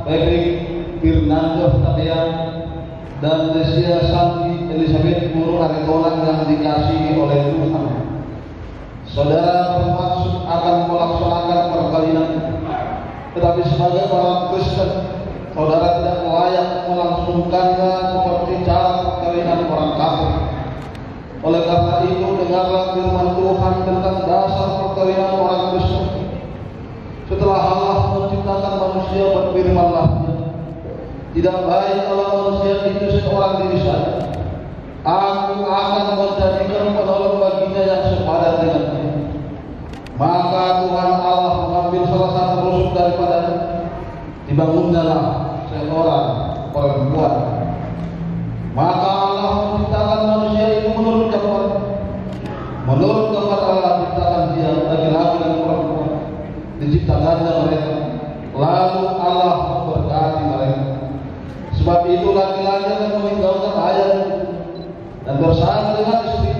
Patrick Fernando Tapian dan Desia Santi Elizabeth Guru Aritolan yang dikasihi oleh Tuhan. Saudara bermaksud akan melaksanakan perkawinan, tetapi sebagai orang Kristen, saudara tidak layak melangsungkannya seperti cara perkawinan orang kafir. Oleh karena itu, dengarlah firman Tuhan tentang dasar perkawinan orang Kristen. Setelah Allah menciptakan manusia, berfirman-Nya, tidak baik kalau manusia itu seorang diri saja. Aku akan menjadikan penolong baginya yang sepadan dengannya. Maka Tuhan Allah mengambil salah satu rusuk daripadanya, dibangunnyalah seorang perempuan. Maka Allah menciptakan manusia itu menurut gambar Allah ciptakan dia, laki-laki dan perempuan, diciptakannya mereka. Lalu Allah memberkati mereka. Sebab itu laki-laki akan meninggalkan ayah dan bersama dengan istri,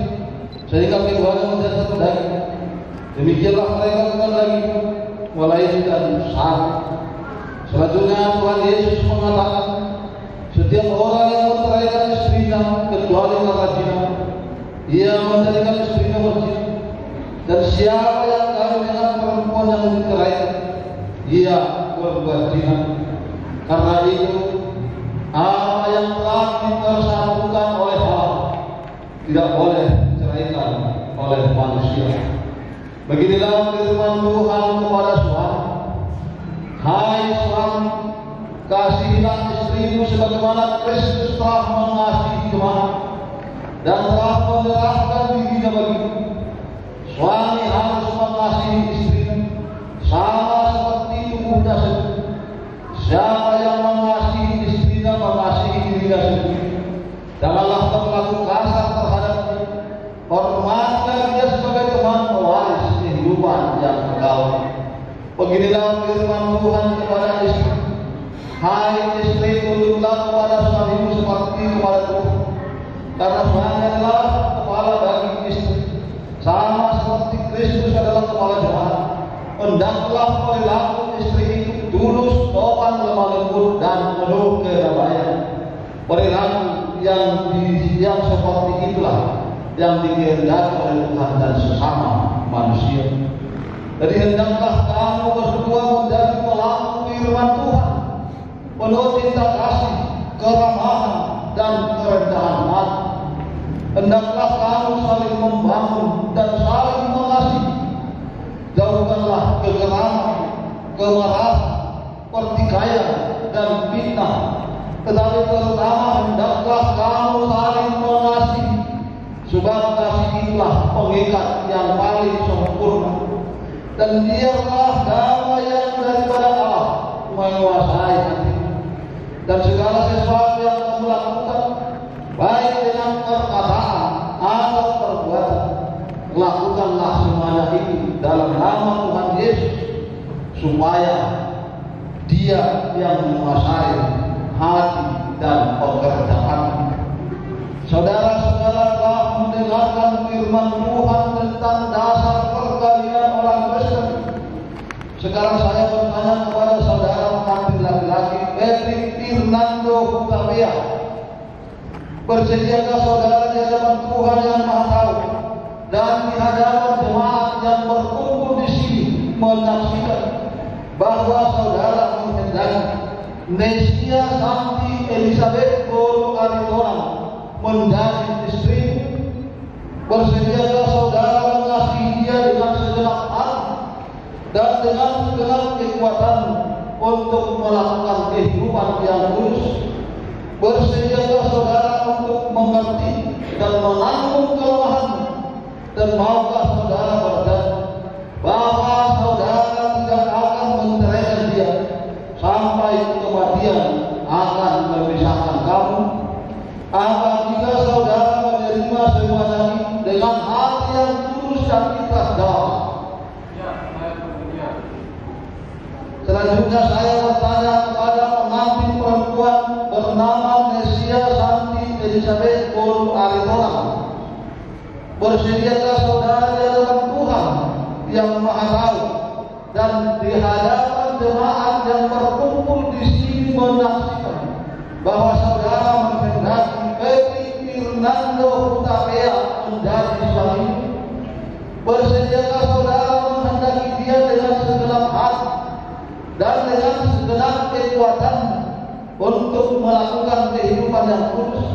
sehingga keduanya menjadi satu daging. Demikianlah mereka bukan lagi melainkan satu. Selanjutnya Tuhan Yesus mengatakan, setiap orang yang menceraikan istrinya kecuali karena zina, ia menjadikan istrinya berzina. Dan siapa yang kawin dengan perempuan yang diceraikan, ia berbuat zina. Karena itu, apa yang telah dipersatukan oleh Allah tidak boleh diceraikan oleh manusia. Beginilah firman Tuhan kepada suami. Hai suami, kasihilah istrimu sebagaimana Kristus telah mengasihi jemaat dan telah menyerahkan dirinya bagimu. Suami harus mengasihi istrinya sama seperti tubuhnya sendiri. Siapa yang mengasihi istrinya mengasihi dirinya sendiri. Janganlah berlaku kasar terhadapnya. Hormatlah dia sebagai teman pewaris kehidupan yang kekal. Beginilah firman Tuhan kepada istri. Hai istri, tunduklah kepada suamimu seperti kepada Tuhan. Karena suami adalah kepala bagi istri, sama seperti Kristus adalah kepala jemaat. Hendaklah perilaku istri itu tulus, sopan, lemah lembut, dan penuh keramaian. Perilaku yang seperti itulah yang dikehendaki oleh Tuhan dan sesama manusia. Jadi hendaklah kamu berdua menjadi pelaku firman Tuhan, penuh cinta kasih, keramahan, dan kerendahan hati. Hendaklah kamu saling membangun dan saling mengasihi. Jauhkanlah kegeraman, kemarahan, pertikaian, dan fitnah. Tetapi terutama hendaklah kamu saling mengasihi, sebab kasih itulah pengikat yang paling sempurna. Dan biarlah damai yang daripada Allah menguasai hati. Dan segala sesuatu yang kamu lakukan, baik dengan perkataan atau perbuatan, lakukanlah semuanya itu dalam nama Tuhan Yesus, supaya Dia yang menguasai hati dan pekerjaan. Saudara-saudara telah mendengarkan firman Tuhan tentang dasar perkawinan orang Kristen. Sekarang saya bertanya kepada saudara pengantin laki-laki Patrick Fernando Tapian, bersediakah saudara di hadapan Tuhan yang Maha Tahu dan di hadapan jemaat yang berkumpul di sini menyaksikan bahwa saudara menghendaki Desia Santi Elizabeth Guru Aritolan menjadi istri? Bersediakah saudara mengasihi dia dengan segenap hati dan dengan segenap kekuatan untuk melakukan kehidupan yang lurus? Bersediakah saudara untuk mengerti dan menanggung kelemahan? Dan maukah saudara berjanji bahwa saudara tidak akan menceraikan dia sampai kematian akan memisahkan kamu? Apabila saudara menerima semuanya dengan hati yang tulus dan ikhlas dalam. Selanjutnya saya bertanya kepada pengantin perempuan bernama Desia Santi Elizabeth Guru Aritolan, bersediakah saudara di hadapan Tuhan yang Maha Tahu dan di hadapan jemaat yang berkumpul di sini Bersediakah saudara menghendaki dia dengan segenap hati dan dengan segenap kekuatan untuk melakukan kehidupan yang kudus?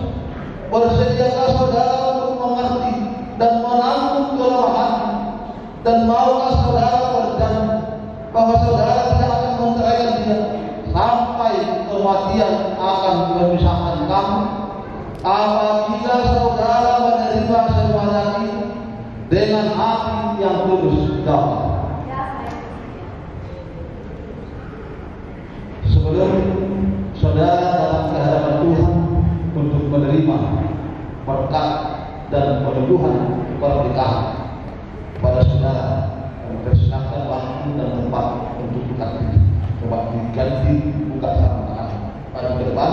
Bersediakah saudara untuk mengerti dan menanggung kelemahan? Dan maukah saudara berjanji bahwa saudara tidak akan menceraikan dia sampai kematian akan memisahkan kamu? Apabila saudara menerima semuanya itu dengan hati yang tulus damai. Sebelum saudara datang ke hadapan Tuhan untuk menerima berkat dan peneguhan pernikahan, pada saudara mempersiapkan waktu dan tempat untuk buka diri. Coba diganti buka sama-sama pada ke depan.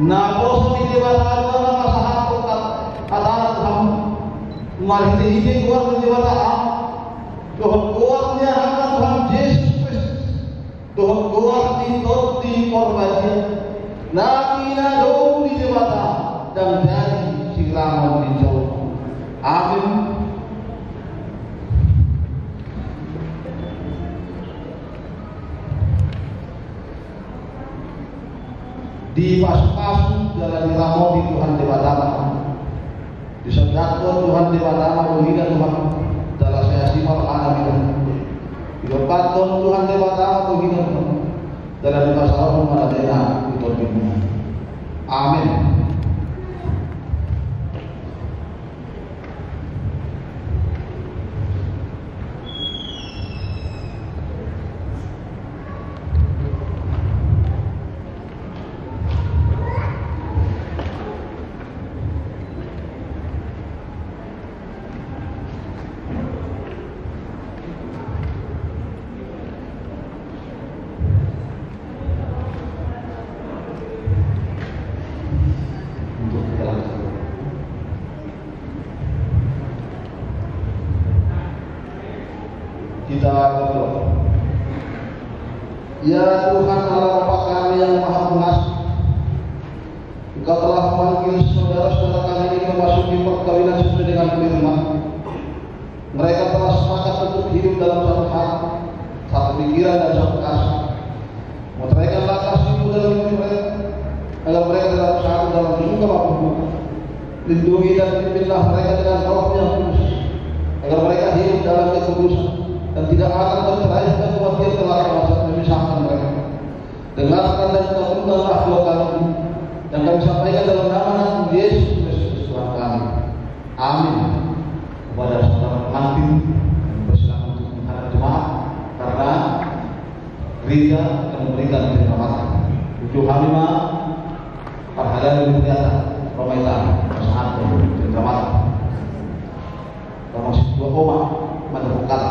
Na poso ni dewata na masahat ko katahan ham marite ide kuat ni dewata am Tuhan kuat niya akan Tuhan Yesus Kristus Tuhan kuat ni toti korbannya na kinado ni dewata dan dari siraman ni jauh. Amin. Di pas-pas jalan ramo di Tuhan Dewatama, di sedakon Tuhan Dewatama menghina Tuhan dalam saya simal anak itu. Di depan Tuhan Dewatama menghina Tuhan dalam masalah memadena itu dunia. Amin. Kita berdoa. Ya Tuhan Allah Bapa kami yang Maha Pengasih, Engkau telah memanggil saudara-saudara kami ini memasuki perkawinan sesuai dengan firman. Mereka telah sepakat untuk hidup dalam satu hati, satu pikiran dan satu kasih. Meteraikanlah kasih-Mu dalam hidup mereka, agar mereka tetap satu dalam suka maupun duka. Lindungi dan pimpinlah mereka dengan roh yang kudus, agar mereka hidup dalam kekudusan dan tidak akan bercerai dan kematian telah memisahkan mereka. Dengarkan dan kabulkanlah doa kami yang kami sampaikan dalam nama Yesus Kristus Tuhan kami. Amin. Kepada saudara pengantin bersilakan untuk menghadap jemaat karena gereja akan memberikan penghormatan. Tujuh halima perhadian dimuliakan Romaitan pasangan penghormatan. Termasuk dua koma menentukan